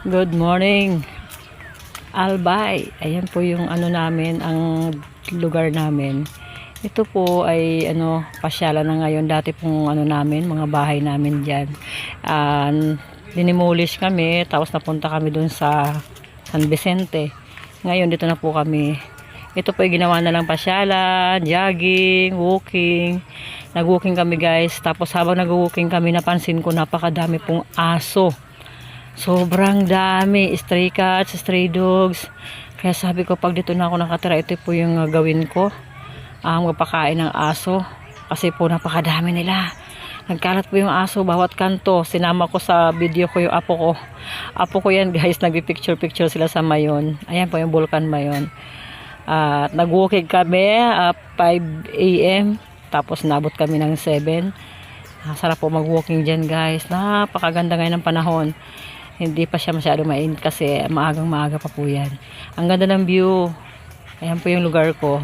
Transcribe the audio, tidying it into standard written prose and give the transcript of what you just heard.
Good morning, Albay. Ayan po yung ano namin, ang lugar namin. Ito po ay pasyalan na ngayon. Dati pong namin, mga bahay namin diyan. Dinimulish kami, tapos napunta kami dun sa San Vicente. Ngayon dito na po kami. Ito po ay ginawa na lang pasyalan, jogging, walking. Nag-walking kami guys. Tapos habang nag-walking kami, napansin ko napakadami pong aso. Sobrang dami, stray cats, stray dogs. Kaya sabi ko, pag dito na ako nakatira, ito po yung gawin ko. Magpakain ng aso. Kasi po napakadami nila. Nagkalat po yung aso bawat kanto. Sinama ko sa video ko yung apo ko. Apo ko yan guys, nagpi-picture sila sa Mayon. Ayan po yung Vulcan Mayon. Nag-walking kami 5 AM. Tapos nabot kami ng 7. Sarap po mag-walking dyan guys. Napakaganda ngayon ng panahon. Hindi pa siya masyado mainit kasi maagang maaga pa po yan. Ang ganda ng view. Ayan po yung lugar ko.